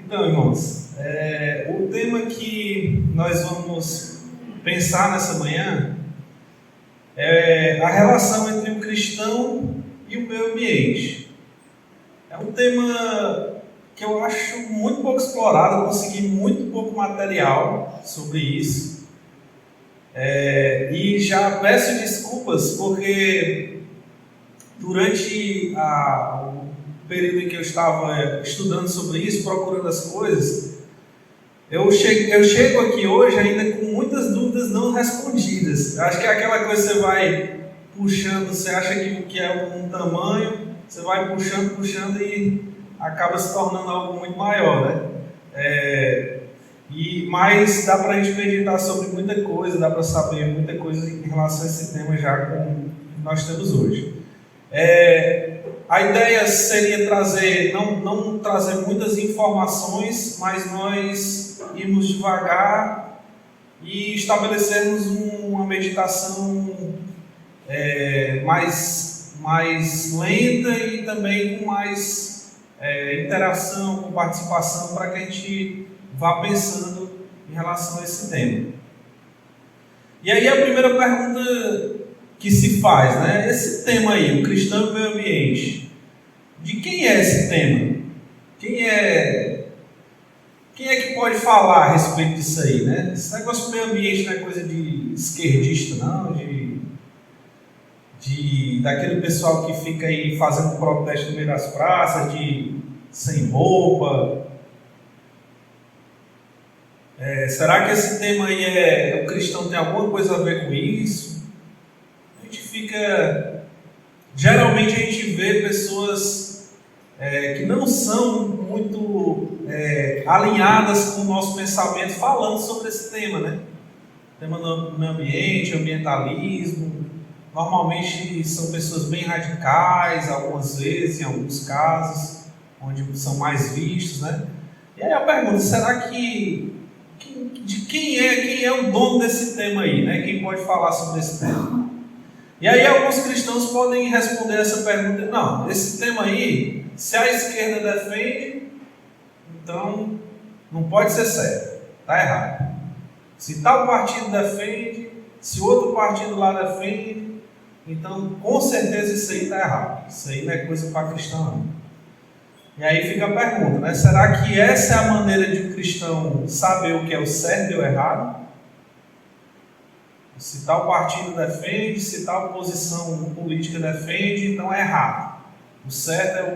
Então, irmãos, o tema que nós vamos pensar nessa manhã é a relação entre o cristão e o meio ambiente. É um tema que eu acho muito pouco explorado, eu consegui muito pouco material sobre isso. E já peço desculpas porque durante o período em que eu estava estudando sobre isso, procurando as coisas, eu chego aqui hoje ainda com muitas dúvidas não respondidas. Eu acho que é aquela coisa que você vai puxando, você acha que é um tamanho, você vai puxando e acaba se tornando algo muito maior, né? Mas dá para a gente meditar sobre muita coisa, dá para saber muita coisa em relação a esse tema já com o que nós temos hoje. A ideia seria trazer, não trazer muitas informações, mas nós irmos devagar e estabelecermos uma meditação mais lenta e também com mais interação, com participação, para que a gente vá pensando em relação a esse tema. E aí a primeira pergunta que se faz, né? Esse tema aí, o cristão e o meio ambiente, de quem é esse tema? Quem é que pode falar a respeito disso aí, né? Esse negócio do meio ambiente não é coisa de esquerdista, não, daquele pessoal que fica aí fazendo protesto no meio das praças, sem roupa. Será que esse tema aí o cristão tem alguma coisa a ver com isso? Geralmente a gente vê pessoas que não são muito alinhadas com o nosso pensamento falando sobre esse tema, né? Tema do meio ambiente, ambientalismo. Normalmente são pessoas bem radicais, algumas vezes, em alguns casos, onde são mais vistos, né? E aí eu pergunto, será de quem é o dono desse tema aí, né? Quem pode falar sobre esse tema? E aí alguns cristãos podem responder essa pergunta: não, esse tema aí, se a esquerda defende, então não pode ser certo, está errado. Se tal partido defende, se outro partido lá defende, então com certeza isso aí está errado. Isso aí não é coisa para cristão não. E aí fica a pergunta, né? Será que essa é a maneira de um cristão saber o que é o certo e o errado? Se tal partido defende, se tal posição política defende, então é errado. O certo é o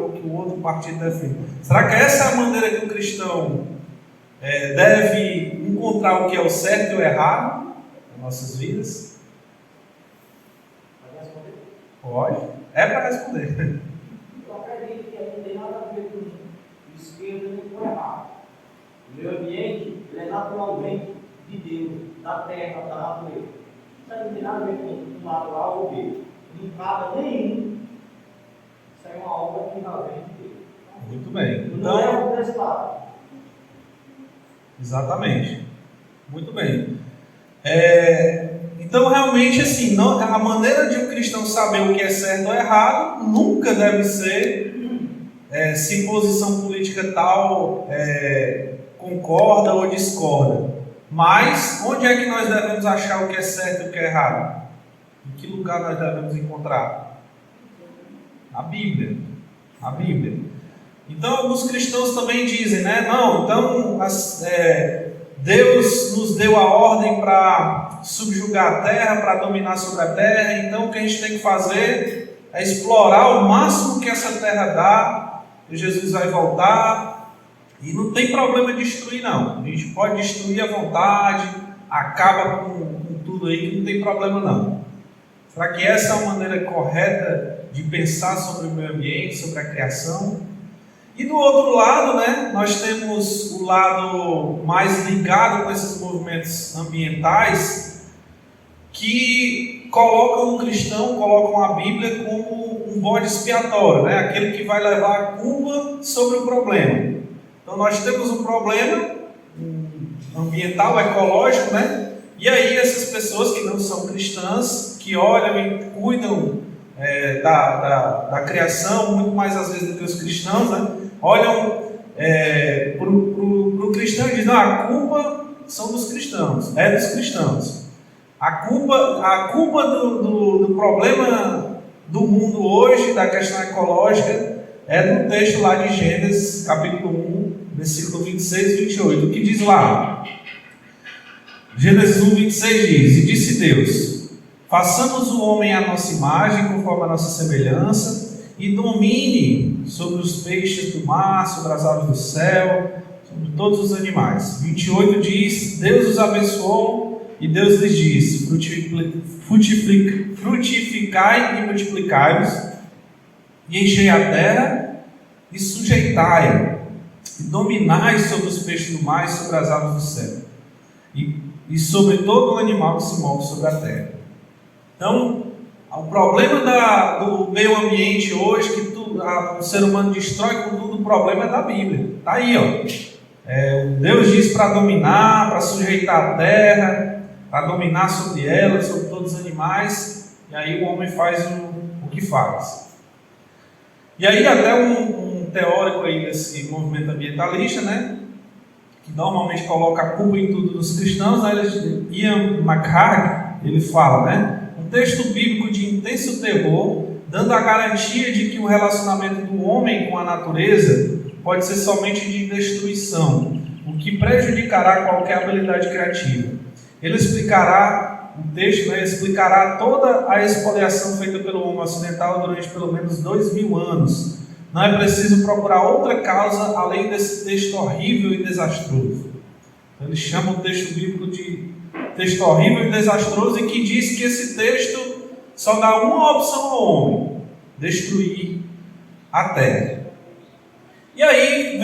que o outro partido defende. Será que essa é a maneira que o cristão deve encontrar o que é o certo e o errado nas nossas vidas? Pode responder? Pode. É para responder. Eu acredito que não tem nada a ver com esquerda nem com errado. O meio ambiente ele é naturalmente de Deus, da terra, da natureza. Isso não tem nada a ver com um lado A ou B. Não cabe nenhum. Isso é uma obra que já vem de Deus. Muito bem. Não é o desse lado. Exatamente. Muito bem. Então, realmente, assim, a maneira de um cristão saber o que é certo ou errado nunca deve ser se posição política tal concorda ou discorda. Mas, onde é que nós devemos achar o que é certo e o que é errado? Em que lugar nós devemos encontrar? Na Bíblia. Na Bíblia. Então, alguns cristãos também dizem, né? Não, então, Deus nos deu a ordem para subjugar a terra, para dominar sobre a terra. Então, o que a gente tem que fazer é explorar o máximo que essa terra dá. E Jesus vai voltar. E não tem problema destruir, não. A gente pode destruir à vontade, acaba com tudo aí, que não tem problema, não. Será que essa é a maneira correta de pensar sobre o meio ambiente, sobre a criação? E do outro lado, né, nós temos o lado mais ligado com esses movimentos ambientais, que colocam o cristão, colocam a Bíblia como um bode expiatório, né? Aquele que vai levar a culpa sobre o problema. Então nós temos um problema ambiental, ecológico, né? E aí essas pessoas que não são cristãs, que olham e cuidam da criação, muito mais às vezes do que os cristãos, né? Olham a culpa são dos cristãos, é dos cristãos. A culpa do problema do mundo hoje, da questão ecológica, é no texto lá de Gênesis, capítulo 1, versículo 26 e 28. O que diz lá? Gênesis 1, 26 diz: E disse Deus: façamos o homem à nossa imagem, conforme a nossa semelhança, e domine sobre os peixes do mar, sobre as aves do céu, sobre todos os animais. 28 diz: Deus os abençoou, e Deus lhes disse: frutificai e multiplicai-vos, e enchei a terra, e sujeitai-a, e dominai sobre os peixes do mar e sobre as aves do céu, e sobre todo o animal que se move sobre a terra. Então, o problema do meio ambiente hoje, que o ser humano destrói com tudo, o problema é da Bíblia. Está aí, ó. Deus diz para dominar, para sujeitar a terra, para dominar sobre ela, sobre todos os animais, e aí o homem faz o que faz. E aí até um teórico aí desse movimento ambientalista, né, que normalmente coloca a culpa em tudo dos cristãos, Ian McHarg, ele fala, né, um texto bíblico de intenso terror, dando a garantia de que o relacionamento do homem com a natureza pode ser somente de destruição, o que prejudicará qualquer habilidade criativa. Ele explicará, o texto, né, explicará toda a expoliação feita pelo homem ocidental durante pelo menos 2000 anos. Não é preciso procurar outra causa além desse texto horrível e desastroso. Ele chama o texto bíblico de texto horrível e desastroso, e que diz que esse texto só dá uma opção ao homem: destruir a terra. E aí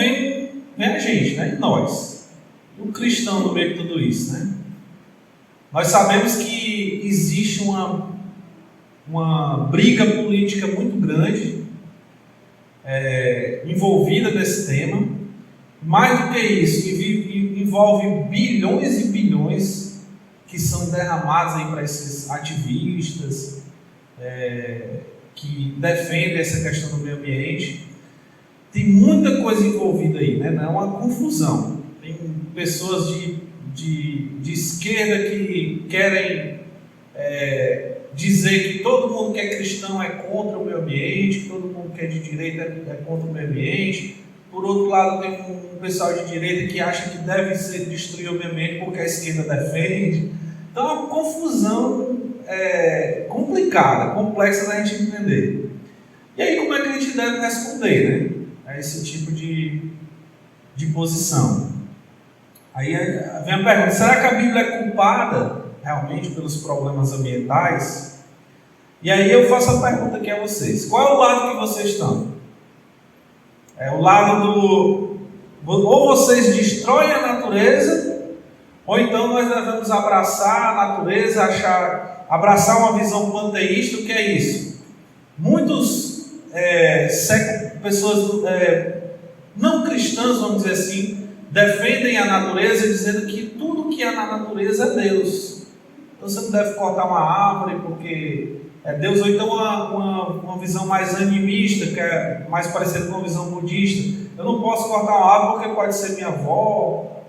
vem a gente, né? Nós, o cristão no meio de tudo isso, né? Nós sabemos que existe uma briga política muito grande envolvida nesse tema. Mais do que isso, envolve bilhões e bilhões que são derramados aí para esses ativistas que defendem essa questão do meio ambiente. Tem muita coisa envolvida aí, né? Não é uma confusão. Tem pessoas de esquerda que querem dizer que todo mundo que é cristão é contra o meio ambiente, que todo mundo que é de direita é contra o meio ambiente. Por outro lado, tem um pessoal de direita que acha que deve ser destruir o meio ambiente porque a esquerda defende. Então é uma confusão complicada, complexa da gente entender. E aí, como é que a gente deve responder, né, a esse tipo de posição? Aí vem a pergunta: será que a Bíblia é culpada realmente pelos problemas ambientais? E aí eu faço a pergunta aqui a vocês: qual é o lado que vocês estão? É o lado ou vocês destroem a natureza, ou então nós devemos abraçar a natureza, abraçar uma visão panteísta. O que é isso? Muitos pessoas não cristãs, vamos dizer assim, defendem a natureza dizendo que tudo que há na natureza é Deus. Então você não deve cortar uma árvore porque é Deus, ou então uma visão mais animista, que é mais parecida com uma visão budista. Eu não posso cortar uma árvore porque pode ser minha avó.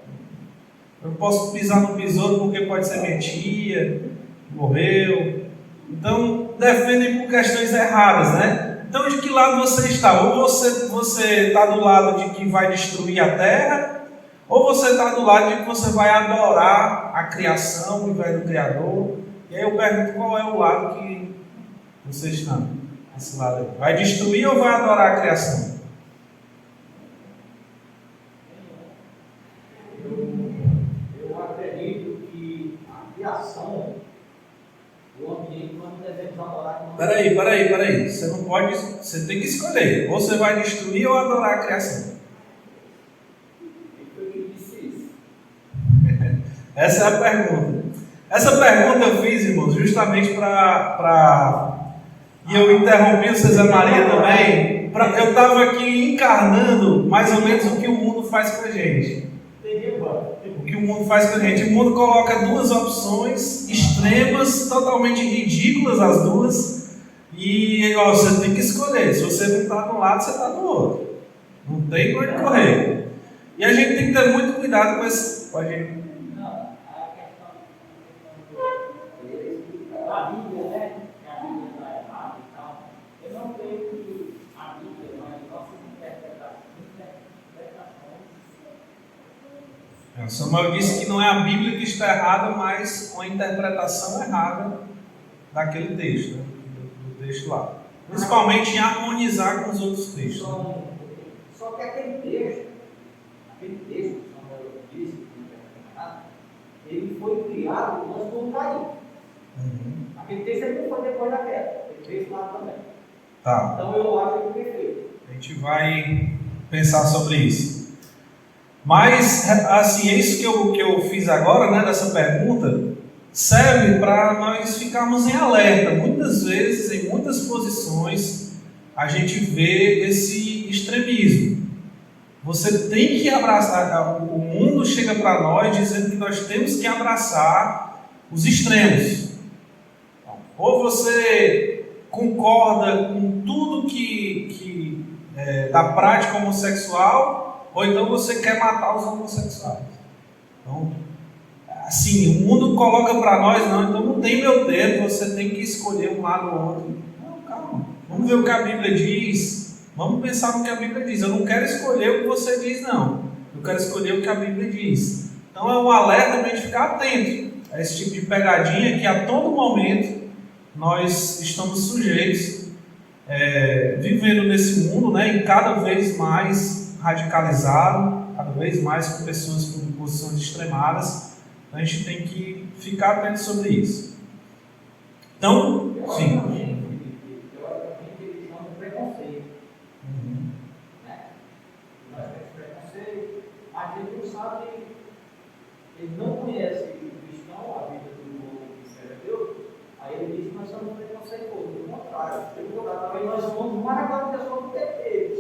Eu não posso pisar no besouro porque pode ser minha tia, que morreu. Então, defendem por questões erradas, né? Então, de que lado você está? Ou você está do lado de que vai destruir a terra, ou você está do lado de que você vai adorar a criação ao invés do Criador. E aí eu pergunto: qual é o lado que vocês estão? Esse lado aí. Vai destruir ou vai adorar a criação? Eu acredito que a criação, o ambiente, nós devemos adorar. Peraí. Você não pode. Você tem que escolher. Ou você vai destruir ou adorar a criação. Essa é a pergunta. Essa pergunta eu fiz, irmãos, justamente e eu interrompi o César Maria também. Eu estava aqui encarnando mais ou menos o que o mundo faz com a gente. O que o mundo faz com a gente. O mundo coloca duas opções extremas, totalmente ridículas as duas. E você tem que escolher. Se você não está de um lado, você está do outro. Não tem para onde correr. E a gente tem que ter muito cuidado com Pode ir. Não, a questão da Bíblia, né? Que a Bíblia está errada e tal. Eu não creio que a Bíblia, mas nossas interpretações. Samuel disse que não é a Bíblia que está errada, mas uma interpretação errada daquele texto, né? Do texto lá. Principalmente em harmonizar com os outros textos. Só que aquele texto que Samuel disse, ele foi criado antes do cair. Aquele texto ele não foi depois da queda. Ele fez lá também. Tá. Então eu acho que ele perfeito. A gente vai pensar sobre isso. Mas, assim, é isso que eu fiz agora, né, dessa pergunta, serve para nós ficarmos em alerta. Muitas vezes, em muitas posições, a gente vê esse extremismo. Você tem que abraçar, o mundo chega para nós dizendo que nós temos que abraçar os extremos. Ou você concorda com tudo que da prática homossexual, ou então você quer matar os homossexuais. Então, assim, o mundo coloca para nós, não, então não tem meu tempo, você tem que escolher um lado ou outro. Não, calma, vamos ver o que a Bíblia diz. Vamos pensar no que a Bíblia diz. Eu não quero escolher o que você diz, não. Eu quero escolher o que a Bíblia diz. Então é um alerta para a gente ficar atento a esse tipo de pegadinha que a todo momento nós estamos sujeitos, vivendo nesse mundo, né, e cada vez mais radicalizado, cada vez mais com pessoas com posições extremadas. Então a gente tem que ficar atento sobre isso. Então, sim. Ele não conhece o cristão, a vida do mundo que serve a Deus, aí ele diz que nós somos preconceituosos, pelo contrário, talvez nós somos mais agora pessoas do que eles.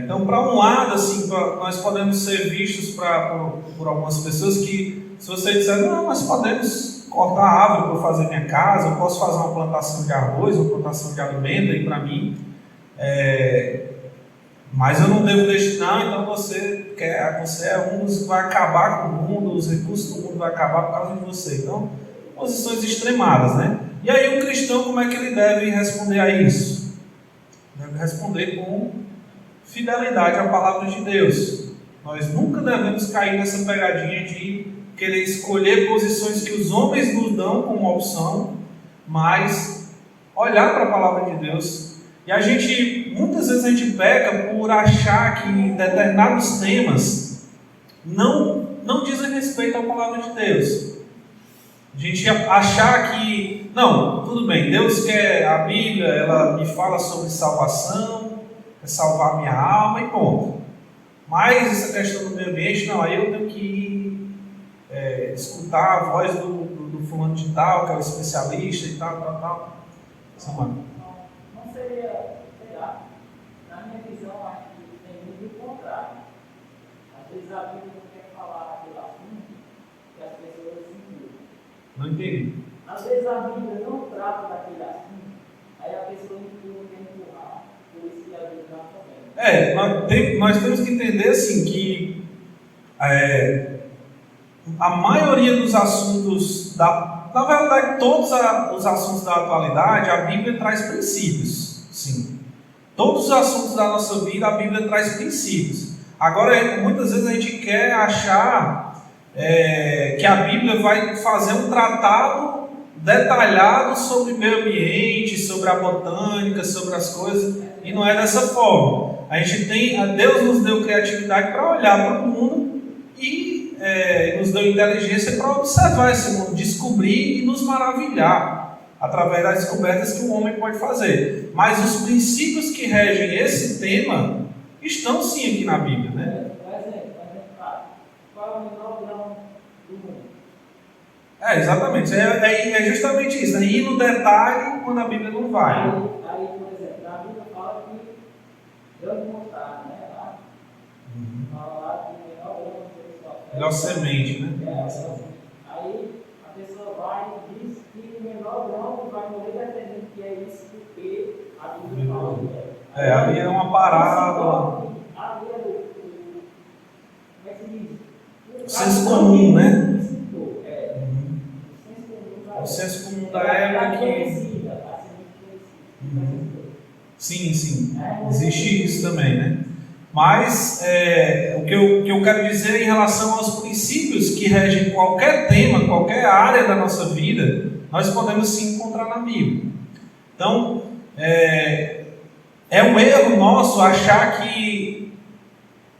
Então, para um lado, assim, nós podemos ser vistos por algumas pessoas que, se você disser, não, nós podemos cortar árvore para fazer minha casa, eu posso fazer uma plantação de arroz, uma plantação de alimento aí para mim, mas eu não devo destinar, então você é um dos que vai acabar com o mundo, os recursos do mundo vai acabar por causa de você. Então, posições extremadas, né? E aí o cristão, como é que ele deve responder a isso? Deve responder com fidelidade à palavra de Deus. Nós nunca devemos cair nessa pegadinha de querer escolher posições que os homens nos dão como opção, mas olhar para a palavra de Deus. E muitas vezes a gente peca por achar que determinados temas não dizem respeito à palavra de Deus. A gente achar que, não, tudo bem, Deus quer, a Bíblia, ela me fala sobre salvação, quer salvar minha alma e ponto. Mas essa questão do meio ambiente, não, aí eu tenho que ir escutar a voz do fulano de tal, que é o especialista e tal. Não seria, sei lá, na minha visão, acho que tem muito o contrário. Às vezes a Bíblia não quer falar aquele assunto que as pessoas se incluem. Não entendi. Às vezes a Bíblia não trata daquele assunto, aí a pessoa não quer empurrar, por isso que a Bíblia não também. Nós temos que entender assim que a maioria dos assuntos, na verdade todos os assuntos da atualidade, a Bíblia traz princípios, sim. Todos os assuntos da nossa vida, a Bíblia traz princípios. Agora, muitas vezes a gente quer achar que a Bíblia vai fazer um tratado detalhado sobre o meio ambiente, sobre a botânica, sobre as coisas, e não é dessa forma. Deus nos deu criatividade para olhar para o mundo e nos deu inteligência para observar esse mundo, descobrir e nos maravilhar através das descobertas que o homem pode fazer. Mas os princípios que regem esse tema estão sim aqui na Bíblia, né? Qual é o menor grão do mundo? Exatamente. É justamente isso. Ir no detalhe quando a Bíblia não vai. Aí, por exemplo, a Bíblia fala que Deus mostrar, né? Fala lá que o menor grão melhor semente, né? Aí a pessoa vai e diz que o menor grão vai morrer defendendo que é isso porque a Bíblia fala que é. Ali é uma parábola. Ali é como é que se diz? senso comum, né? É. O senso comum da época que... Sim, existe isso também, né? Mas o que eu quero dizer em relação aos princípios que regem qualquer tema, qualquer área da nossa vida, nós podemos sim encontrar na Bíblia. Então, é um erro nosso achar que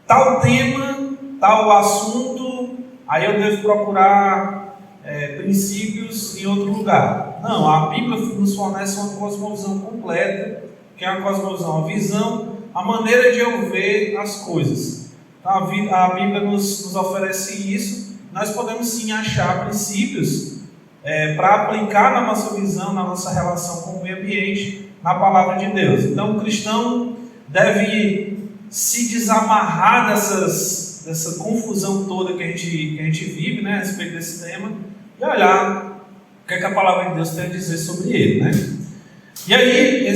tal tema, tal assunto, aí eu devo procurar princípios em outro lugar. Não, a Bíblia nos fornece uma cosmovisão completa, que é uma cosmovisão, a visão, a maneira de eu ver as coisas. Então, a Bíblia nos oferece isso. Nós podemos sim achar princípios para aplicar na nossa visão, na nossa relação com o meio ambiente, na palavra de Deus. Então, o cristão deve se desamarrar dessa confusão toda que a gente vive, né, a respeito desse tema, e olhar o que é que a palavra de Deus tem a dizer sobre ele, né? E aí,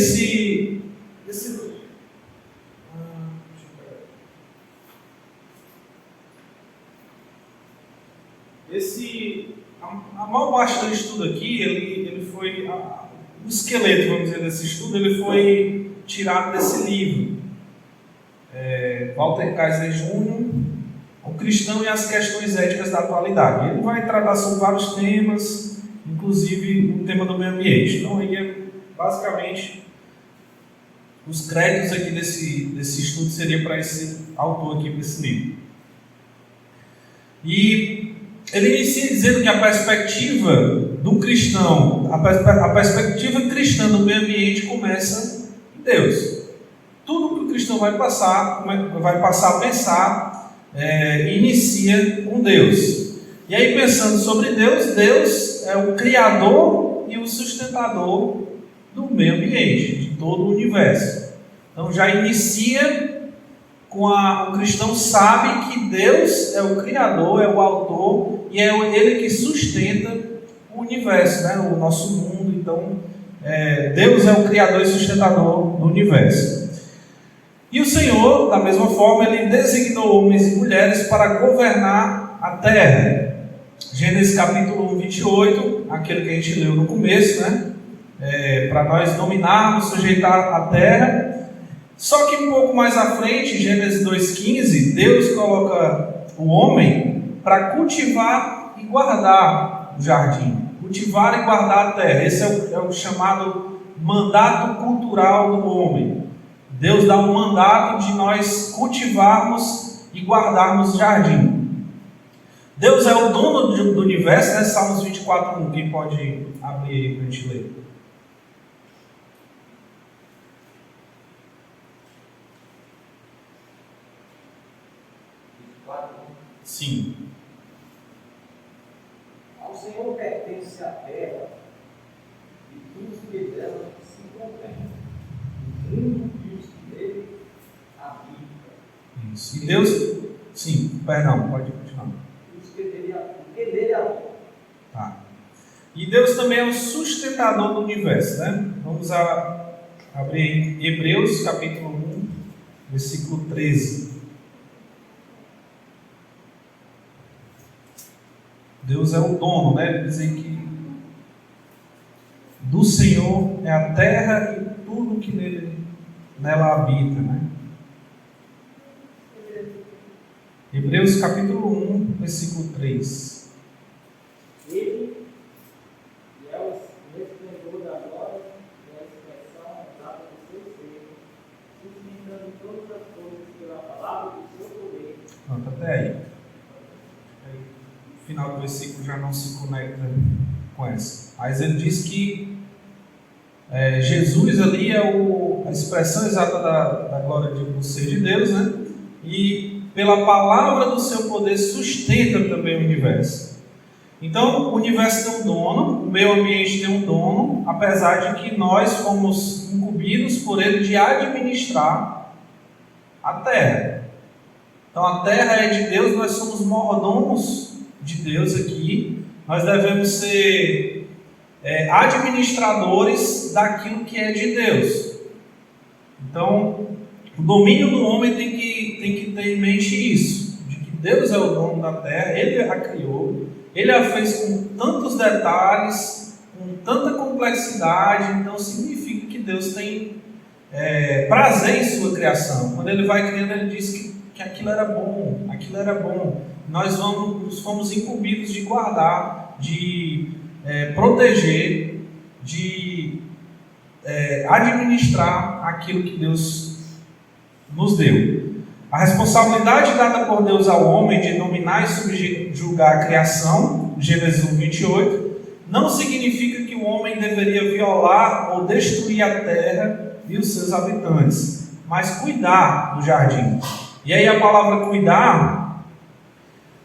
a maior parte do estudo aqui, ele foi, o esqueleto, vamos dizer, desse estudo, ele foi tirado desse livro. Walter Kaiser Jr., O Cristão e as Questões Éticas da Atualidade. Ele vai tratar sobre vários temas, inclusive o tema do meio ambiente. Então, aí basicamente, os créditos aqui desse estudo seriam para esse autor aqui, para esse livro. E ele inicia dizendo que a perspectiva do cristão, a perspectiva cristã do meio ambiente começa em Deus. Tudo que o cristão vai passar a pensar, inicia com Deus. E aí, pensando sobre Deus, Deus é o Criador e o sustentador do meio ambiente, de todo o universo. Então já inicia com o cristão sabe que Deus é o Criador, é o autor e é Ele que sustenta o universo, né? O nosso mundo. Então Deus é o Criador e sustentador do universo. E o Senhor, da mesma forma, Ele designou homens e mulheres para governar a terra. Gênesis capítulo 1, 28, aquele que a gente leu no começo, né? Para nós dominarmos, sujeitar a terra. Só que um pouco mais à frente, Gênesis 2,15, Deus coloca o homem para cultivar e guardar o jardim. Cultivar e guardar a terra. Esse é o chamado mandato cultural do homem. Deus dá um mandato de nós cultivarmos e guardarmos o jardim. Deus é o dono do universo, né? Salmos 24:1. Quem pode abrir aí para a gente ler? Sim. Ao Senhor pertence a terra e tudo que dela se contém, o mundo e os que nele habitam. Isso. E Deus... Sim, perdão, pode continuar. Os que nele habitam. Tá. E Deus também é o sustentador do universo, né? Vamos abrir em Hebreus capítulo 1, versículo 13. Deus é o dono, né? Ele diz que do Senhor é a terra e tudo que nela habita, né? Hebreus capítulo 1, versículo 3. Ele é o esplendor da glória e a expressão exata do seu ser, sustentando todas as coisas pela palavra do seu poder. Pronto, até aí. O final do versículo já não se conecta com essa. Mas ele diz que Jesus ali é a expressão exata da glória do ser de Deus, né? E pela palavra do seu poder sustenta também o universo. Então o universo tem um dono, o meio ambiente tem um dono, apesar de que nós fomos incumbidos por ele de administrar a terra. Então a terra é de Deus, nós somos mordomos de Deus aqui, nós devemos ser administradores daquilo que é de Deus. Então, o domínio do homem tem que ter em mente isso, de que Deus é o dono da terra, Ele a criou, Ele a fez com tantos detalhes, com tanta complexidade, então significa que Deus tem prazer em sua criação. Quando Ele vai criando, Ele diz que aquilo era bom, aquilo era bom. Nós fomos incumbidos de guardar, de proteger, de administrar aquilo que Deus nos deu. A responsabilidade dada por Deus ao homem de dominar e subjugar a criação, Gênesis 1:28, não significa que o homem deveria violar ou destruir a terra e os seus habitantes, mas cuidar do jardim. E aí a palavra cuidar,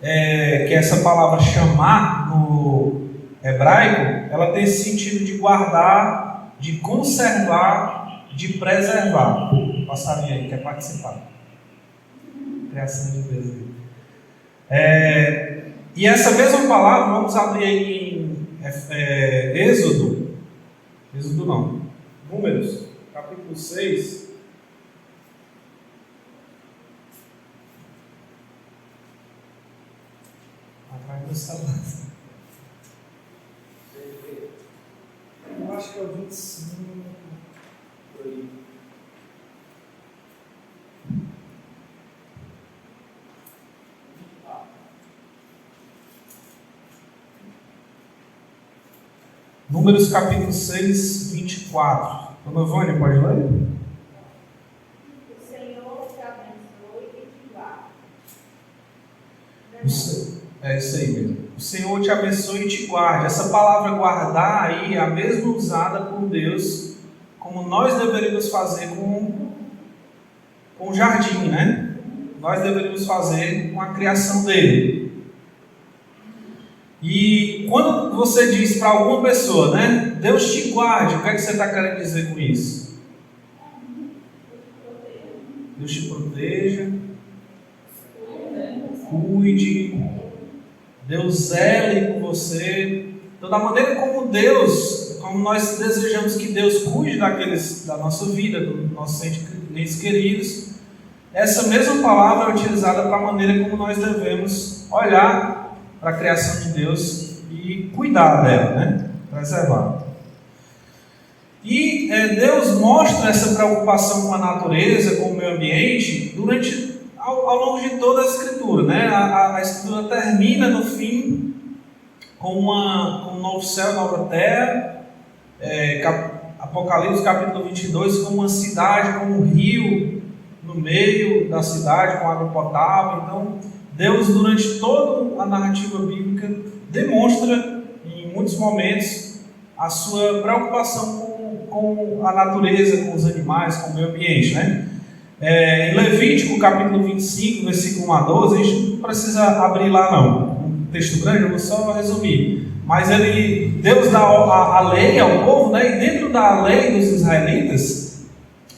que é essa palavra chamar no hebraico, ela tem esse sentido de guardar, de conservar, de preservar. Passarinho aí, quer participar? Criação de Deus. E essa mesma palavra, vamos abrir aí em Êxodo não, Números, capítulo 6. Atrás do celular. Eu acho que é o 25. Por aí. Números capítulo 6, 24. Dona Vânia, pode ler? O Senhor te abençoe e te guarde. É isso aí mesmo. O Senhor te abençoe e te guarde. Essa palavra guardar aí é a mesma usada por Deus, como nós deveríamos fazer com o jardim, né? Nós deveríamos fazer com a criação dele. E quando você diz para alguma pessoa, né, Deus te guarde, o que é que você está querendo dizer com isso? Deus te proteja, cuide, Deus zele por você. Então, da maneira como nós desejamos que Deus cuide da nossa vida, dos nossos entes queridos, essa mesma palavra é utilizada para a maneira como nós devemos olhar para a criação de Deus e cuidar dela, né? Preservar. E Deus mostra essa preocupação com a natureza, com o meio ambiente, ao longo de toda a Escritura, né? A Escritura termina no fim com um novo céu, nova terra, Apocalipse capítulo 22, com uma cidade, com um rio no meio da cidade, com água potável. Então, Deus, durante toda a narrativa bíblica, demonstra, em muitos momentos, a sua preocupação com a natureza, com os animais, com o meio ambiente, né? Em Levítico, capítulo 25, versículo 1 a 12, a gente não precisa abrir lá não, um texto grande, eu vou só resumir. Mas Deus dá a lei ao povo, né? E dentro da lei dos israelitas,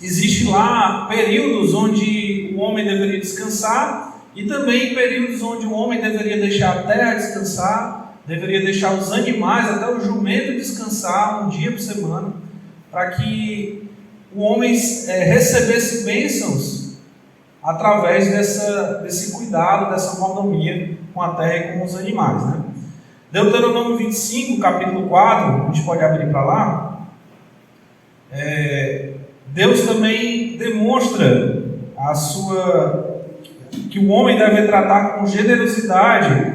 existe lá períodos onde o homem deveria descansar, e também períodos onde o homem deveria deixar a terra descansar, deveria deixar os animais, até o jumento descansar um dia por semana, para que o homem recebesse bênçãos através desse cuidado, dessa mordomia com a terra e com os animais, né? Deuteronômio 25, capítulo 4, a gente pode abrir para lá. Deus também demonstra que o homem deve tratar com generosidade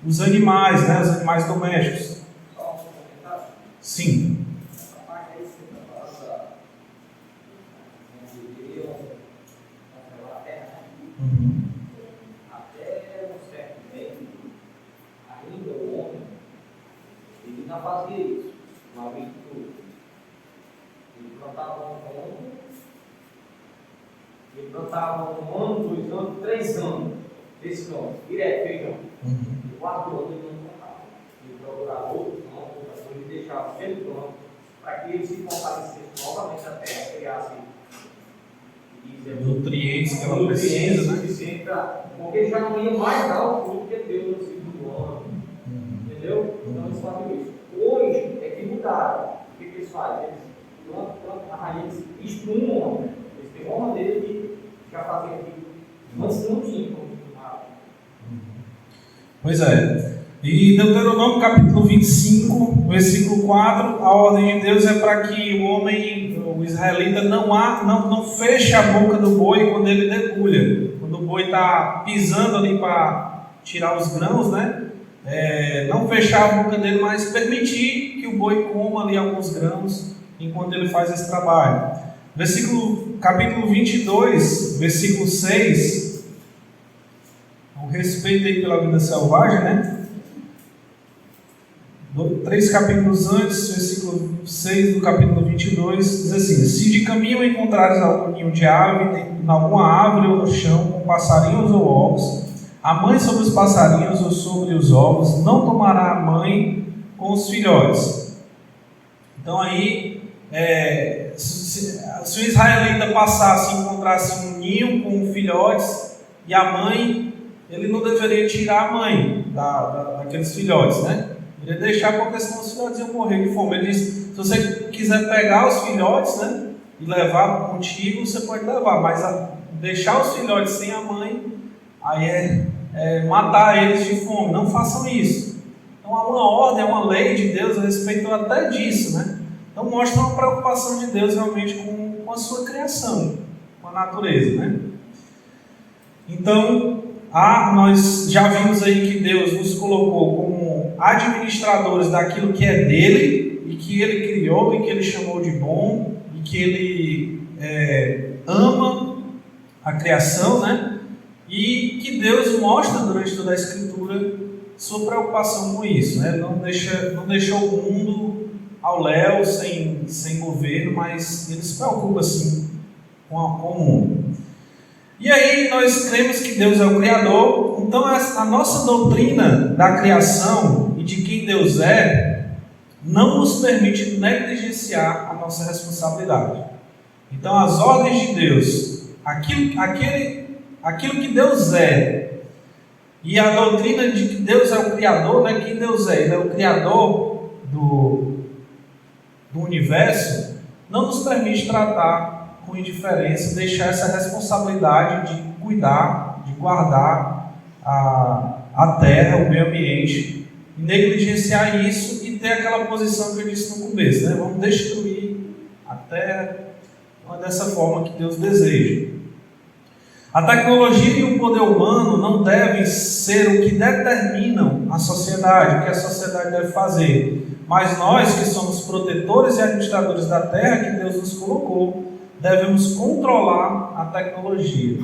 os animais, né, os animais domésticos. Sim. Até um certo tempo, ainda o homem, ele não fazia isso, uma agricultura. Ele plantava um ano, ele plantava 1 ano, 2 anos, 3 anos desse campo, direto, feijão. E 4 anos ele não plantava. Ele procurava outro campo, ele deixava sempre pronto, para que ele se fortalecesse novamente a terra, criasse nutrientes que ela precisa, né? Porque já não ia mais dar o fruto que deu no segundo ano. Entendeu? Então eles fazem isso. Hoje é que mudaram. O que eles fazem? Eles plantam a raiz, estrumam. Eles têm uma maneira de já fazer aquilo. Antes não tinha como estumar. Pois é. E Deuteronômio capítulo 25, versículo 4, a ordem de Deus é para que o homem, o israelita, não feche a boca do boi quando ele debulha. Quando o boi está pisando ali para tirar os grãos, né? Não fechar a boca dele, mas permitir que o boi coma ali alguns grãos enquanto ele faz esse trabalho. Capítulo 22, versículo 6, o respeito aí pela vida selvagem, né? 3 capítulos antes, versículo 6 do capítulo 22, diz assim: se de caminho encontrares algum ninho de ave, em alguma árvore ou no chão, com passarinhos ou ovos, a mãe sobre os passarinhos ou sobre os ovos não tomará a mãe com os filhotes. Então aí, se o israelita passasse e encontrasse um ninho com filhotes e a mãe, ele não deveria tirar a mãe daqueles filhotes, né? Ele ia deixar, porque senão os filhotes iam morrer de fome. Ele disse: se você quiser pegar os filhotes, né, e levar contigo, você pode levar, mas deixar os filhotes sem a mãe, aí é matar eles de fome. Não façam isso. Então há uma ordem, uma lei de Deus a respeito até disso, né? Então mostra uma preocupação de Deus realmente com a sua criação, com a natureza, né? Então, nós já vimos aí que Deus nos colocou como administradores daquilo que é dele, e que ele criou, e que ele chamou de bom, e que ele ama a criação, né? E que Deus mostra durante toda a Escritura sua preocupação com isso, né? Não deixou o mundo ao léu, sem governo, mas ele se preocupa sim com o mundo. E aí nós cremos que Deus é o Criador. Então a nossa doutrina da criação e de quem Deus não nos permite negligenciar a nossa responsabilidade. Então as ordens de Deus, aquilo que Deus e a doutrina de que Deus é o Criador, não é quem Deus Ele é o Criador do universo, não nos permite tratar com indiferença, deixar essa responsabilidade de cuidar, de guardar a terra, o meio ambiente, e negligenciar isso e ter aquela posição que eu disse no começo, né? Vamos destruir a terra, não é dessa forma que Deus deseja. A tecnologia e o poder humano não devem ser o que determinam a sociedade, o que a sociedade deve fazer, mas nós que somos protetores e administradores da terra que Deus nos colocou, devemos controlar a tecnologia.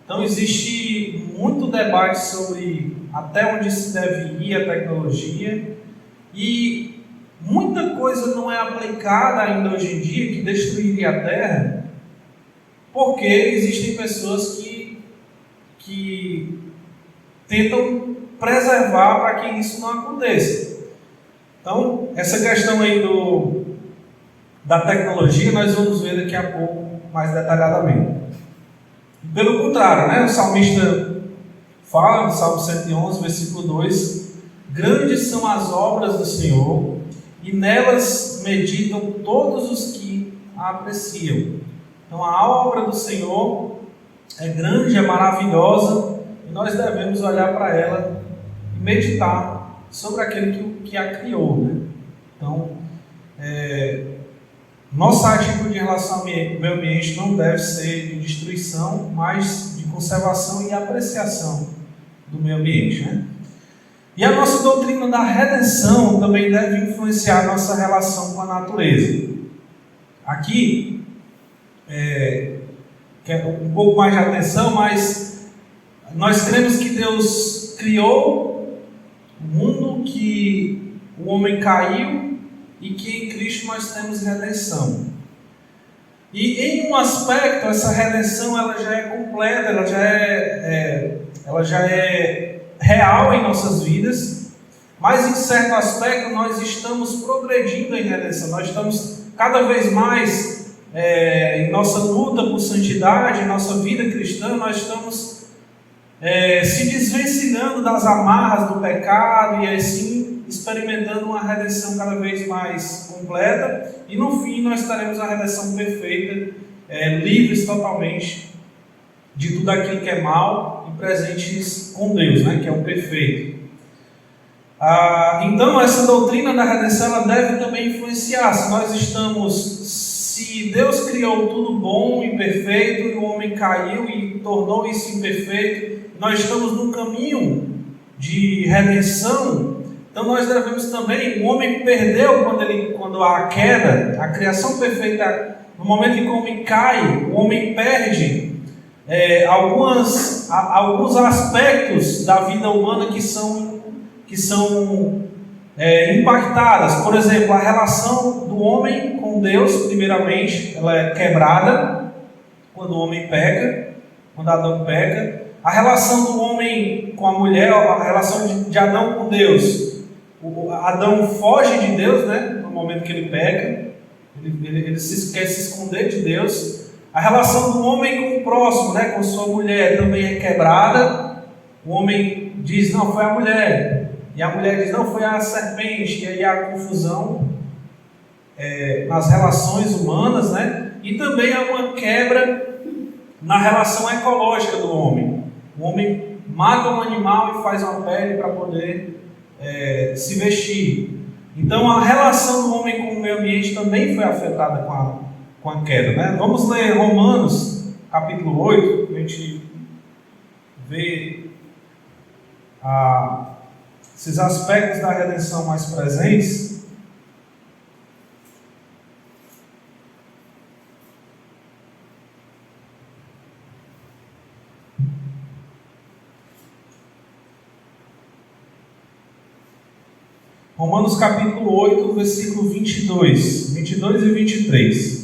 Então existe muito debate sobre até onde se deve ir a tecnologia, e muita coisa não é aplicada ainda hoje em dia que destruiria a terra, porque existem pessoas que tentam preservar para que isso não aconteça. Então essa questão aí da tecnologia nós vamos ver daqui a pouco mais detalhadamente. Pelo contrário, né? O salmista fala no Salmo 111, versículo 2: grandes são as obras do Senhor, e nelas meditam todos os que a apreciam. Então a obra do Senhor é grande, é maravilhosa, e nós devemos olhar para ela e meditar sobre aquele que a criou, né? Então, nossa atitude em relação ao meio ambiente não deve ser de destruição, mas de conservação e apreciação do meio ambiente, né? E a nossa doutrina da redenção também deve influenciar a nossa relação com a natureza. Aqui, quer um pouco mais de atenção, mas nós cremos que Deus criou o mundo, que o homem caiu, e que em Cristo nós temos redenção. E em um aspecto, essa redenção ela já é completa, ela já é real em nossas vidas, mas em certo aspecto nós estamos progredindo em redenção. Nós estamos cada vez mais em nossa luta por santidade, em nossa vida cristã, nós estamos se desvencilhando das amarras do pecado e assim experimentando uma redenção cada vez mais completa, e no fim nós teremos a redenção perfeita, livres totalmente de tudo aquilo que é mal, e presentes com Deus, né, que é o perfeito. Então essa doutrina da redenção ela deve também influenciar. Se Deus criou tudo bom e perfeito e o homem caiu e tornou isso imperfeito, nós estamos num caminho de redenção. Então nós devemos também, o homem perdeu quando há a queda, a criação perfeita, no momento em que o homem cai, o homem perde alguns aspectos da vida humana que são impactadas. Por exemplo, a relação do homem com Deus, primeiramente, ela é quebrada quando o homem peca, quando Adão peca. A relação do homem com a mulher, a relação de Adão com Deus. Adão foge de Deus, né, no momento que ele peca, ele quer se esconder de Deus. A relação do homem com o próximo, né, com sua mulher, também é quebrada. O homem diz, não, foi a mulher. E a mulher diz, não, foi a serpente. E aí há confusão nas relações humanas, né? E também há uma quebra na relação ecológica do homem. O homem mata um animal e faz uma pele para poder se vestir. Então a relação do homem com o meio ambiente também foi afetada com a queda, né? Vamos ler Romanos capítulo 8, para a gente ver esses aspectos da redenção mais presentes. Romanos capítulo 8, versículo 22 e 23.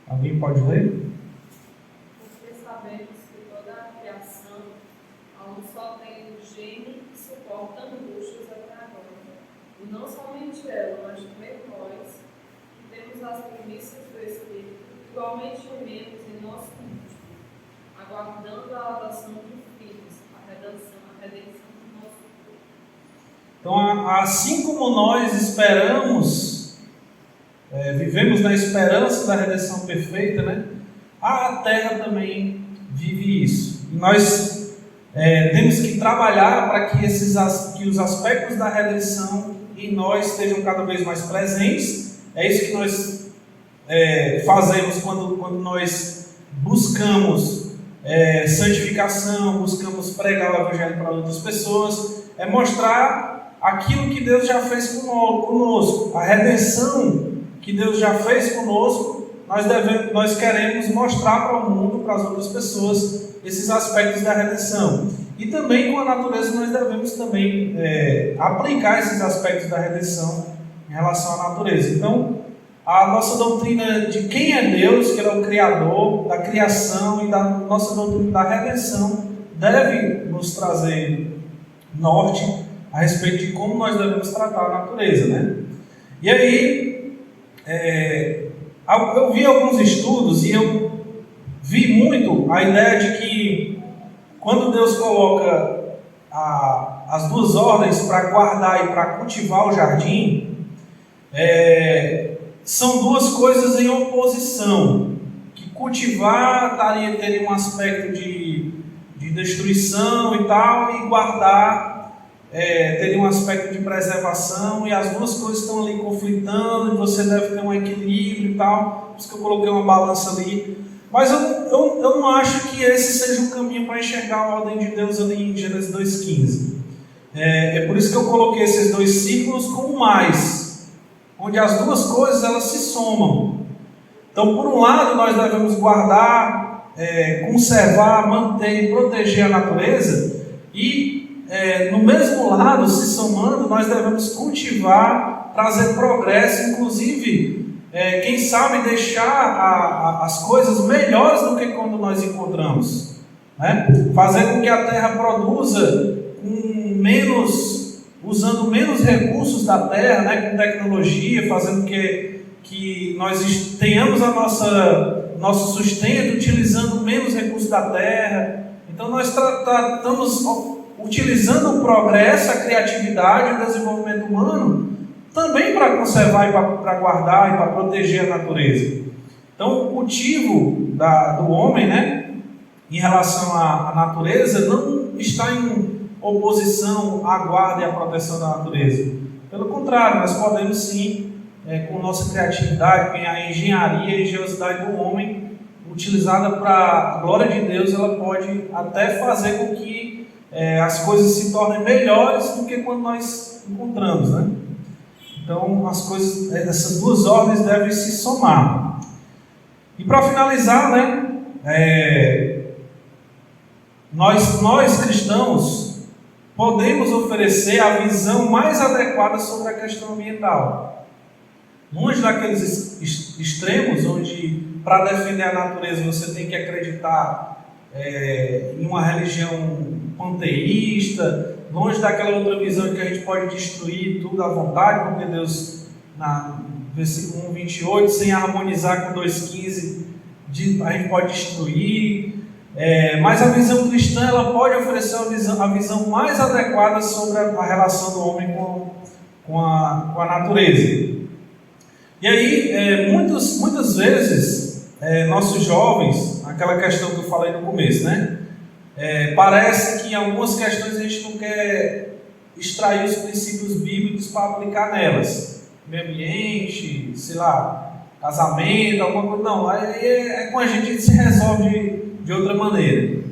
Alguém pode ler? Porque sabemos que toda a criação, a um só tempo, geme e suporta angústias até agora. E não somente ela, mas também nós, que temos as primícias do Espírito, igualmente gememos em nosso íntimo, aguardando a adoção de filhos, a redenção do nosso corpo. Então, assim como nós esperamos, vivemos na esperança da redenção perfeita, né? A terra também vive isso. E nós temos que trabalhar para que os aspectos da redenção em nós estejam cada vez mais presentes. É isso que nós fazemos quando nós buscamos santificação, buscamos pregar o Evangelho para outras pessoas, é mostrar aquilo que Deus já fez conosco, a redenção que Deus já fez conosco. Nós queremos mostrar para o mundo, para as outras pessoas, esses aspectos da redenção. E também com a natureza nós devemos também aplicar esses aspectos da redenção em relação à natureza. Então, a nossa doutrina de quem é Deus, que Ele é o Criador da criação, e da nossa doutrina da redenção deve nos trazer norte a respeito de como nós devemos tratar a natureza, né? E aí, eu vi alguns estudos e eu vi muito a ideia de que quando Deus coloca as duas ordens para guardar e para cultivar o jardim, são duas coisas em oposição. Que cultivar teria um aspecto de destruição e tal, e guardar teria um aspecto de preservação, e as duas coisas estão ali conflitando, e você deve ter um equilíbrio e tal. Por isso que eu coloquei uma balança ali. Mas eu não acho que esse seja o caminho para enxergar a ordem de Deus ali em Gênesis 2,15. É por isso que eu coloquei esses dois círculos com mais, onde as duas coisas elas se somam. Então, por um lado, nós devemos guardar, conservar, manter e proteger a natureza, e no mesmo lado, se somando, nós devemos cultivar, trazer progresso, inclusive, quem sabe deixar as coisas melhores do que quando nós encontramos, né? Fazer com que a terra produza usando menos recursos da terra, né? Com tecnologia, fazendo que nós tenhamos nosso sustento utilizando menos recursos da terra. Então nós estamos utilizando o progresso, a criatividade, o desenvolvimento humano também para conservar e para guardar e para proteger a natureza. Então o cultivo do homem, né, em relação à natureza não está em oposição à guarda e à proteção da natureza. Pelo contrário, nós podemos sim, com nossa criatividade, com a engenharia e engenhosidade do homem, utilizada para a glória de Deus, ela pode até fazer com que as coisas se tornem melhores do que quando nós encontramos, né? Então, essas duas ordens devem se somar. E para finalizar, né, nós cristãos podemos oferecer a visão mais adequada sobre a questão ambiental. Longe daqueles extremos onde, para defender a natureza, você tem que acreditar em uma religião panteísta, longe daquela outra visão que a gente pode destruir tudo à vontade, porque Deus, no versículo 1:28, sem harmonizar com 2:15, a gente pode destruir. Mas a visão cristã ela pode oferecer a visão mais adequada sobre a relação do homem com a natureza. E aí, muitas vezes, nossos jovens, aquela questão que eu falei no começo, né? Parece que em algumas questões a gente não quer extrair os princípios bíblicos para aplicar nelas. Meio ambiente, sei lá, casamento, alguma coisa. Não, aí com a gente se resolve de outra maneira,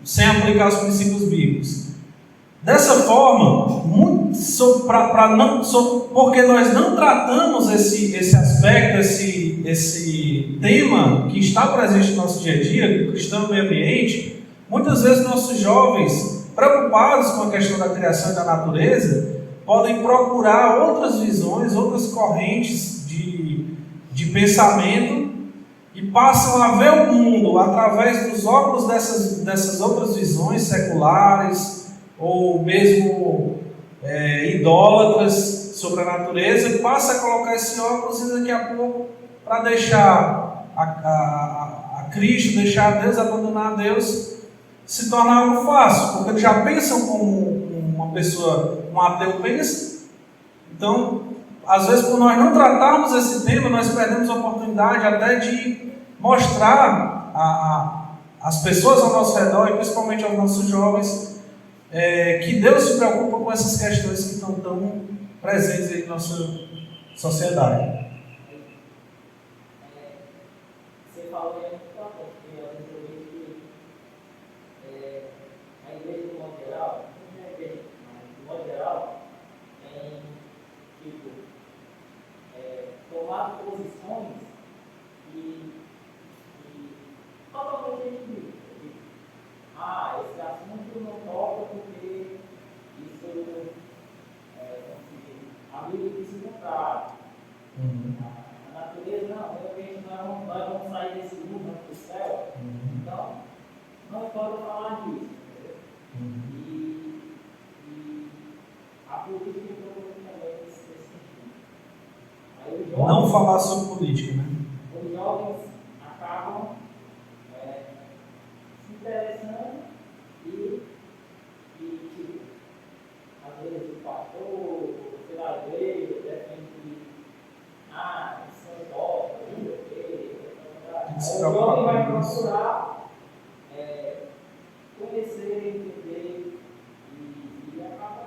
sem aplicar os princípios bíblicos. Dessa forma, porque nós não tratamos esse aspecto, esse tema que está presente no nosso dia a dia, o cristão e meio ambiente, muitas vezes nossos jovens, preocupados com a questão da criação e da natureza, podem procurar outras visões, outras correntes de pensamento e passam a ver o mundo através dos óculos dessas outras visões seculares ou mesmo idólatras sobre a natureza, e passa a colocar esse óculos e daqui a pouco, para deixar a Cristo, deixar a Deus, abandonar a Deus, se torna algo fácil, porque eles já pensam como uma pessoa, um ateu pensa. Então, às vezes, por nós não tratarmos esse tema, nós perdemos a oportunidade até de mostrar às pessoas ao nosso redor, e principalmente aos nossos jovens, que Deus se preocupa com essas questões que estão tão presentes em nossa sociedade. Você falou aí muito importante, porque eu vejo que a igreja, de modo geral, não é a igreja, mas de modo geral, tem tomado posições e totalmente equívocas. Esse assunto não toca porque isso a Bíblia diz o contrário. A natureza não, de repente nós vamos sair desse mundo, vamos para o céu. Então, não pode falar disso. E a política também nesse sentido. Aí os jovens, Não falar sobre política, né? Os jovens acabam se interessando e às vezes o pastor, sei lá, a igreja defende isso é idólatra, não sei o quê. O jovem vai procurar conhecer, entender e acaba.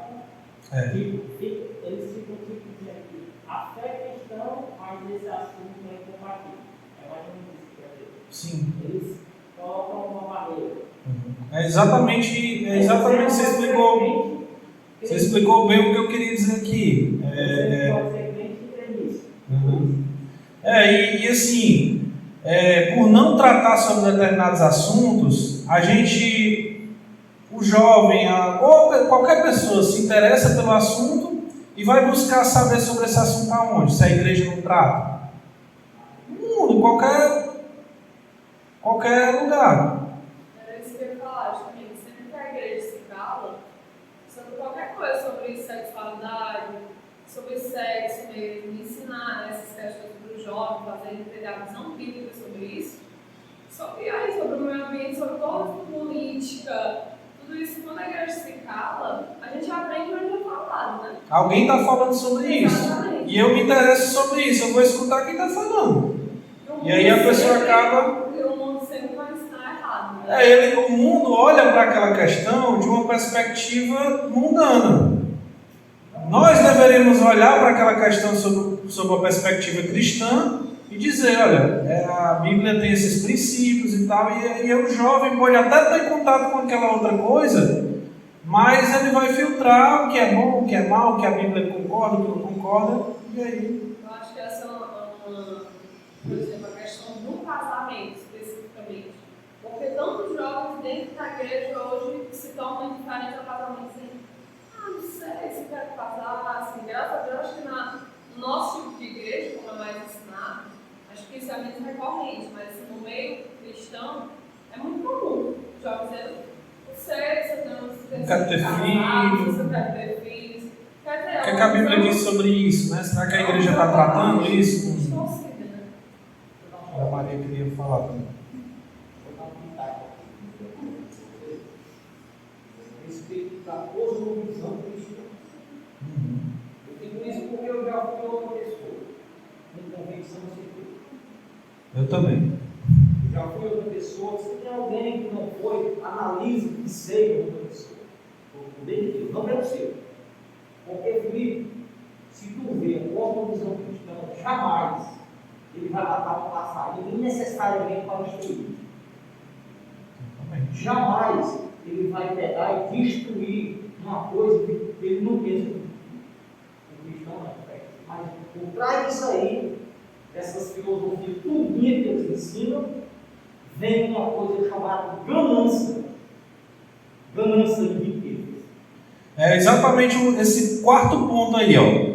Eles ficam dizendo que a fé cristã, mas esse assunto é incompatível. É mais ou menos isso que quer dizer. Sim. Eles colocam uma barreira. Exatamente, você explicou bem o que eu queria dizer aqui. Pode ser crente e crer nisso. E assim, por não tratar sobre determinados assuntos, o jovem, ou qualquer pessoa se interessa pelo assunto e vai buscar saber sobre esse assunto aonde? Se a igreja não trata? No mundo, qualquer lugar. Era isso que eu ia falar, justamente. Sempre que a igreja se cala sobre qualquer coisa, sobre sexualidade, sobre sexo mesmo, ensinar essas questões para o jovem, fazer ele ter a visão bíblica sobre isso, sobre o meio ambiente, sobre toda a política, tudo isso, quando a igreja se cala, a gente aprende onde é falado, né? Alguém está falando sobre isso. Exatamente. E eu me interesso sobre isso, eu vou escutar quem está falando. E aí a pessoa acaba. O mundo sempre vai ensinar errado, né? né? O mundo olha para aquela questão de uma perspectiva mundana. Nós deveríamos olhar para aquela questão sob uma perspectiva cristã e dizer, olha, a Bíblia tem esses princípios e tal, e o jovem pode até ter contato com aquela outra coisa, mas ele vai filtrar o que é bom, o que é mal, o que a Bíblia concorda, o que não concorda, e aí... Eu acho que essa é por exemplo, a questão do casamento, especificamente. Porque tantos jovens dentro da igreja hoje se tornam diferentes ao casamento, dizendo, não sei se quero casar, assim, graças a Deus, acho que no nosso tipo de igreja, como é mais ensinado, acho que isso é menos recorrente, mas no meio cristão é muito comum. Jovens dizendo, não sei se eu quero ter filho. se eu quero ter filhos. Quer dizer, O que a Bíblia diz sobre isso, né? Será que a igreja está tratando isso? Distorcida, né? A Maria queria falar também. Vou dar um pitaco aqui. A respeito da cosmovisão cristã. Eu digo isso porque eu já fui outra pessoa, com convicção científica. Eu também. Eu já fui outra pessoa. Se tem alguém que não foi, analise que seja outra pessoa. O poder de Deus, não é o seu. Porque, Felipe, se tu vê a cosmovisão cristã, jamais ele vai matar um passarinho necessariamente para destruir. Jamais ele vai pegar e destruir uma coisa que ele não pensa. O cristão não é. Mas por trás disso aí, essas filosofias tudinha que eles ensinam, vem uma coisa chamada ganância. Ganância de riqueza. É exatamente esse quarto ponto aí, ó.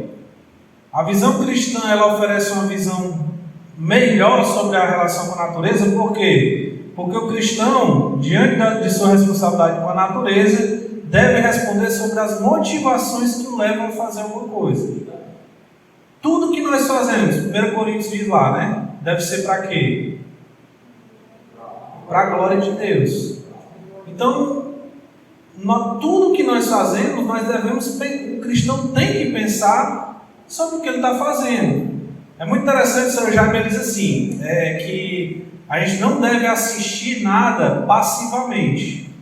A visão cristã, ela oferece uma visão melhor sobre a relação com a natureza, por quê? Porque o cristão, diante de sua responsabilidade com a natureza, deve responder sobre as motivações que o levam a fazer alguma coisa. Tudo que nós fazemos, 1 Coríntios diz lá, né? Deve ser para quê? Para a glória de Deus. Então, tudo que nós fazemos, o cristão tem que pensar sobre o que ele está fazendo. É muito interessante, o Sr. Jaime diz assim, que a gente não deve assistir nada passivamente.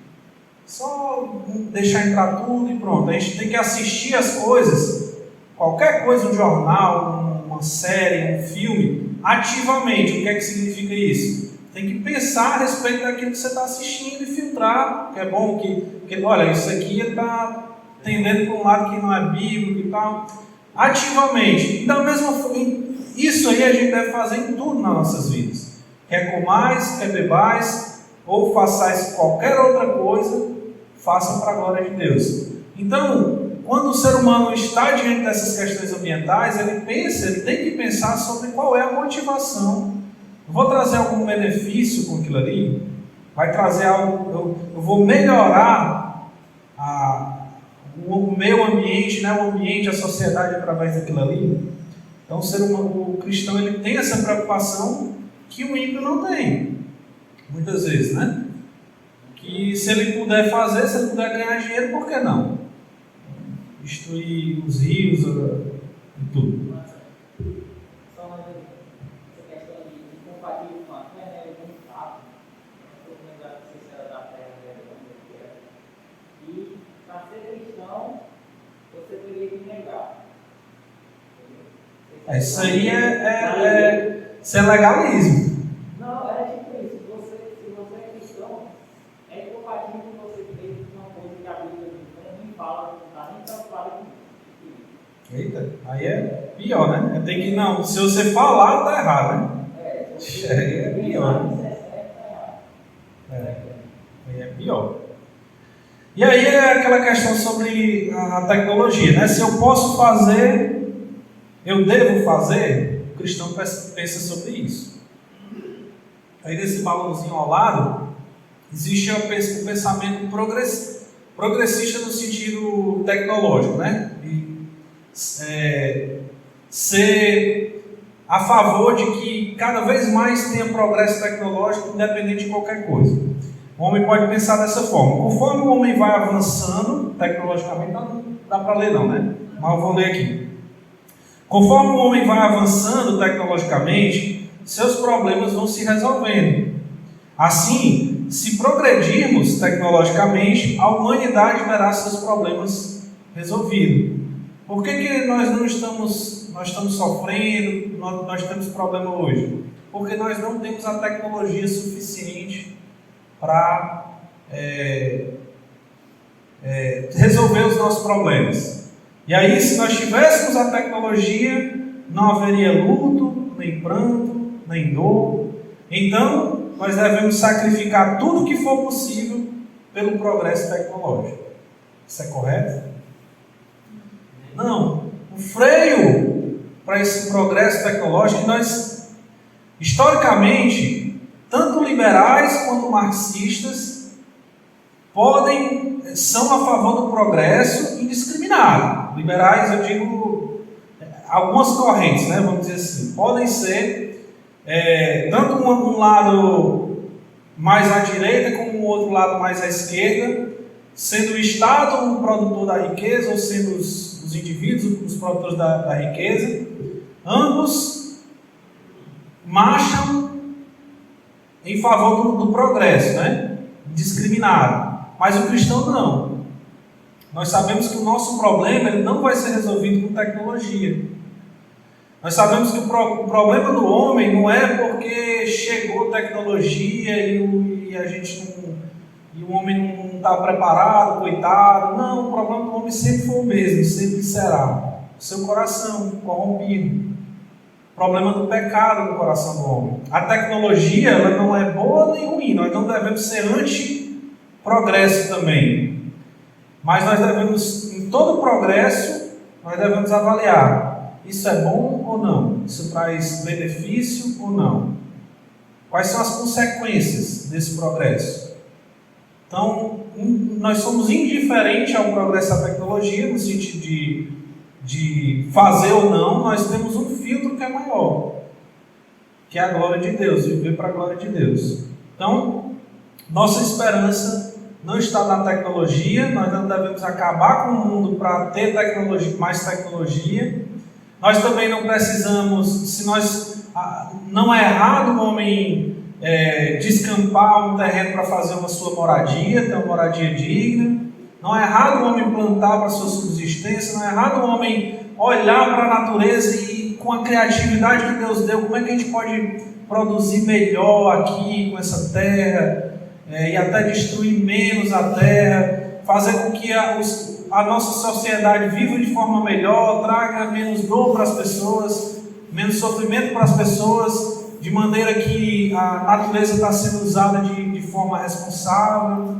Só deixar entrar tudo e pronto. A gente tem que assistir as coisas, qualquer coisa, um jornal, uma série, um filme, ativamente. O que é que significa isso? Tem que pensar a respeito daquilo que você está assistindo e filtrar, que é bom, que olha, isso aqui está tendendo para um lado que não é bíblico e tal. Ativamente. E da mesma forma, isso aí a gente deve fazer em tudo nas nossas vidas. Quer comais, quer bebais, ou façais qualquer outra coisa, façam para a glória de Deus. Então, quando o ser humano está diante dessas questões ambientais, ele tem que pensar sobre qual é a motivação. Eu vou trazer algum benefício com aquilo ali, vai trazer algo, eu vou melhorar o meu ambiente, né, o ambiente, a sociedade através daquilo ali. Então o cristão ele tem essa preocupação que o ímpio não tem, muitas vezes, né? Que se ele puder fazer, se ele puder ganhar dinheiro, por que não? Destruir os rios e tudo. Só essa questão de compartilhar com a terra é muito rápido. Eu estou lembrando que você era da terra, e para ser cristão, você teria que negar. Isso aí isso é legalismo. Não, é tipo isso. Se você é cristão, é incompatível com você crer uma coisa que a Bíblia nem fala, não está nem preocupado com isso. Eita, aí é pior, né? Tem que, não, se você falar, tá errado, né? É pior. Aí é pior. E aí é aquela questão sobre a tecnologia, né? Se eu posso fazer, eu devo fazer, o cristão pensa sobre isso. Aí nesse balãozinho ao lado, existe o pensamento progressista no sentido tecnológico, né? Ser a favor de que cada vez mais tenha progresso tecnológico, independente de qualquer coisa. O homem pode pensar dessa forma. Conforme o homem vai avançando, tecnologicamente, não dá para ler não, né? Mas eu vou ler aqui. Conforme o homem vai avançando tecnologicamente, seus problemas vão se resolvendo. Assim, se progredirmos tecnologicamente, a humanidade verá seus problemas resolvidos. Por que nós estamos sofrendo, nós temos problema hoje? Porque nós não temos a tecnologia suficiente para resolver os nossos problemas. E aí, se nós tivéssemos a tecnologia, não haveria luto, nem pranto, nem dor. Então, nós devemos sacrificar tudo o que for possível pelo progresso tecnológico. Isso é correto? Não. O freio para esse progresso tecnológico, nós, historicamente, tanto liberais quanto marxistas são a favor do progresso indiscriminado. Liberais, eu digo, algumas correntes, né, vamos dizer assim, podem ser tanto um lado mais à direita como o outro lado mais à esquerda, sendo o Estado o produtor da riqueza ou sendo os indivíduos os produtores da riqueza. Ambos marcham em favor do progresso, né? Discriminado. Mas o cristão não. Nós sabemos que o nosso problema ele não vai ser resolvido com tecnologia. Nós sabemos que o problema do homem não é porque chegou tecnologia e o homem não está preparado, coitado. Não, o problema do homem sempre foi o mesmo, sempre será. O seu coração corrompido. O problema do pecado no coração do homem. A tecnologia ela não é boa nem ruim. Nós não devemos ser anti-progresso também. Mas nós devemos, em todo progresso, nós devemos avaliar. Isso é bom ou não? Isso traz benefício ou não? Quais são as consequências desse progresso? Então, nós somos indiferentes ao progresso da tecnologia, no sentido de fazer ou não. Nós temos um filtro que é maior, que é a glória de Deus, viver para a glória de Deus. Então, nossa esperança não está na tecnologia. Nós não devemos acabar com o mundo para ter mais tecnologia. Nós também não precisamos, não é errado o homem descampar um terreno para fazer uma sua moradia, ter uma moradia digna. Não é errado o homem plantar para a sua subsistência. Não é errado o homem olhar para a natureza e, com a criatividade que Deus deu, como é que a gente pode produzir melhor aqui com essa terra, e até destruir menos a terra, fazer com que a nossa sociedade viva de forma melhor, traga menos dor para as pessoas, menos sofrimento para as pessoas, de maneira que a natureza está sendo usada de forma responsável,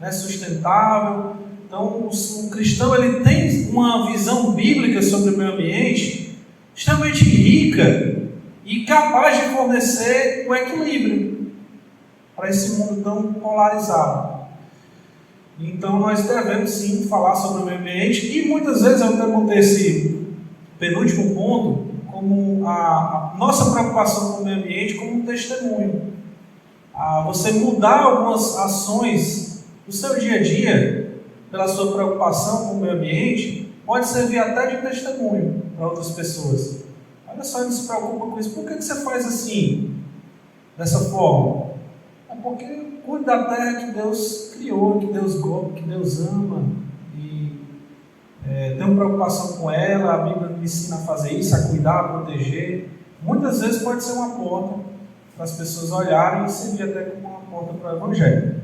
né, sustentável. Então, o cristão ele tem uma visão bíblica sobre o meio ambiente extremamente rica e capaz de fornecer o equilíbrio para esse mundo tão polarizado. Então, nós devemos sim falar sobre o meio ambiente, e muitas vezes eu até botei esse penúltimo ponto como a nossa preocupação com o meio ambiente como um testemunho. Você mudar algumas ações do seu dia a dia pela sua preocupação com o meio ambiente pode servir até de testemunho para outras pessoas. Olha só, ele não se preocupa com isso. Por que você faz assim, dessa forma? É porque cuida da terra que Deus criou, que Deus gosta, que Deus ama, e tem uma preocupação com ela. A Bíblia me ensina a fazer isso, a cuidar, a proteger. Muitas vezes pode ser uma porta para as pessoas olharem e servir até como uma porta para o Evangelho.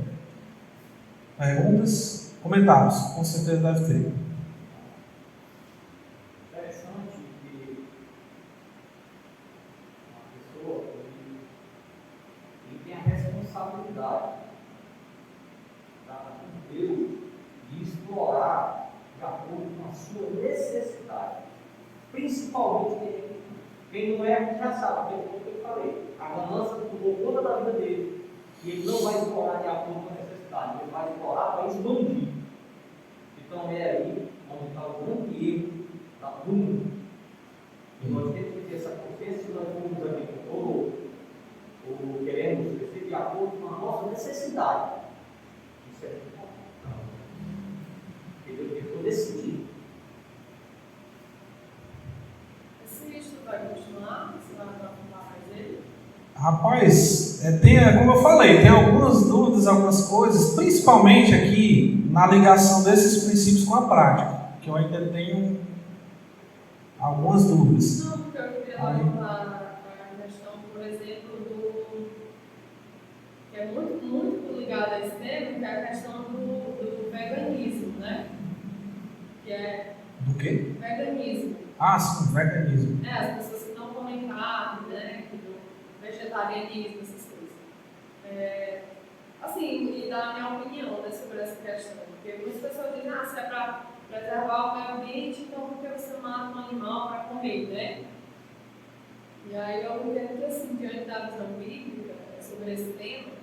Perguntas? Comentários? Com certeza deve ter. Interessante que uma pessoa ele tem a responsabilidade para Deus de explorar de acordo com a sua necessidade. Principalmente quem não é, já sabe, como eu falei, a ganância tomou conta da vida dele e ele não vai explorar de acordo com a necessidade, ele vai explorar para expandir. Então é aí onde está o grande erro do mundo. E nós temos que ter essa consciência que nós vamos aqui com todo queremos crescer de acordo com a nossa necessidade. Isso é importante. Eu estou decidido. Esse estudo vai continuar? Você vai aprofundar mais ele? Rapaz, como eu falei, tem algumas dúvidas, algumas coisas, principalmente aqui na ligação desses princípios com a prática, que eu ainda tenho algumas dúvidas. Não, porque eu queria levantar a questão, por exemplo, que é muito, muito ligada a esse tema, que é a questão do veganismo, né? Que é Do quê? veganismo. Ah, sim, veganismo. As pessoas que não comem carne, né? Que não, vegetarianismo, essas coisas. Assim, e dar a minha opinião, né, sobre essa questão. Porque muitas pessoas dizem, se é para preservar o meio ambiente, então por que você mata um animal para comer, né? E aí eu entendo que, assim, diante da visão bíblica sobre esse tema,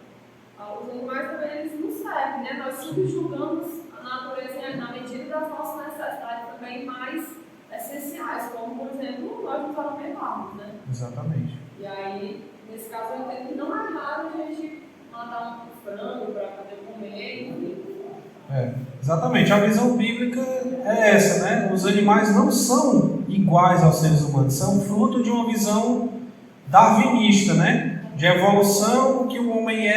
os animais também eles não servem, né? Nós subjugamos a natureza na medida das nossas necessidades também mais essenciais, como, por exemplo, nós nos alimentarmos, né? Exatamente. E aí, nesse caso, eu entendo que não é raro a gente matar um frango para poder comer, enfim. Exatamente, a visão bíblica é essa, né? Os animais não são iguais aos seres humanos, são fruto de uma visão darwinista, né? De evolução, que o homem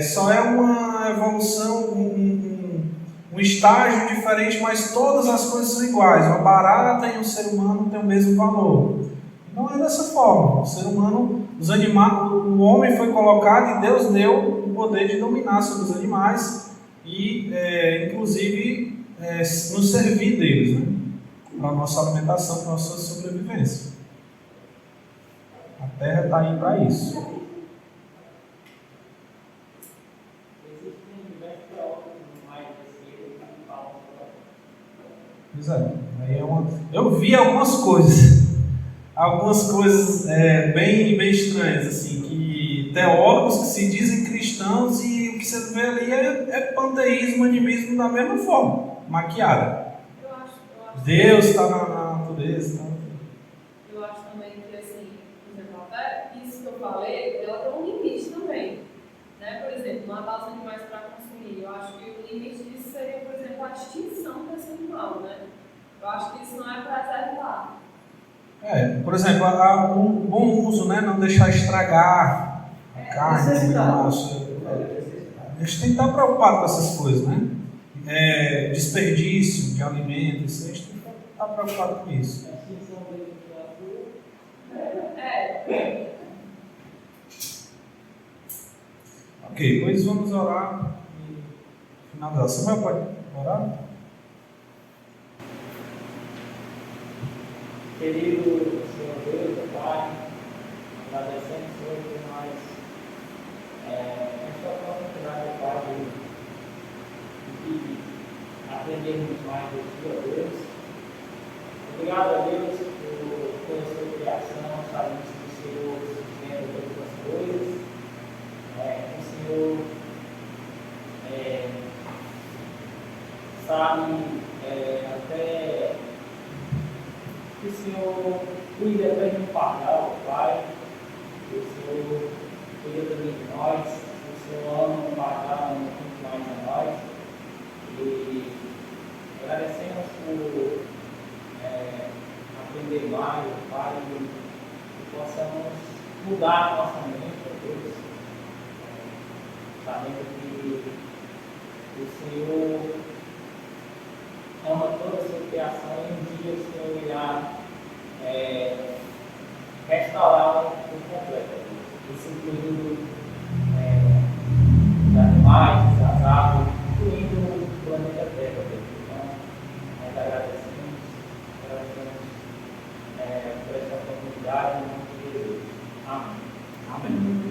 só é uma evolução, um estágio diferente, mas todas as coisas são iguais. Uma barata e um ser humano têm o mesmo valor. Não é dessa forma. O ser humano, os animais, o homem foi colocado e Deus deu o poder de dominar sobre os animais e, inclusive, nos servir deles, né? Para a nossa alimentação, para a nossa sobrevivência. A terra está aí para isso. Existem diversos teólogos mais que falam sobre Pois é. Aí eu vi algumas coisas bem estranhas, assim, que teólogos que se dizem cristãos e o que você vê ali é panteísmo, animismo da mesma forma, maquiado. Eu acho Deus está na natureza. Tá? Eu acho também que, assim, por exemplo, até isso que eu falei, ela tem um limite também. Né? Por exemplo, matar os animais para consumir. Eu acho que o limite disso seria, por exemplo, a extinção desse animal, né? Eu acho que isso não é preservar. Por exemplo, um bom uso, né? Não deixar estragar a carne. A gente tem que estar preocupado com essas coisas, né? Desperdício de alimentos, a gente tem que estar preocupado com isso. Ok, pois vamos orar e finalizar. Samuel, pode orar? Querido Senhor Deus, Pai, agradecemos, Senhor, por nós esta oportunidade, Pai, de aprendermos mais de Ti, ó Deus. Obrigado a Deus pela Sua criação, sabemos que o Senhor sustenta todas as coisas, que o Senhor sabe até que o Senhor cuida até de um pardal, Pai, que o Senhor cuida também de nós, que o Senhor ama um pardal, ama muito mais a nós, e agradecemos por aprender mais, Pai, e possamos mudar a nossa mente, ó Deus, sabendo que o Senhor ama toda a sua criação e um dia o Senhor irá restaurá-la por completo. Isso incluindo os animais, as águas, incluindo o planeta Terra. Então, nós agradecemos por essa oportunidade em nome de Jesus. Amém. Amém.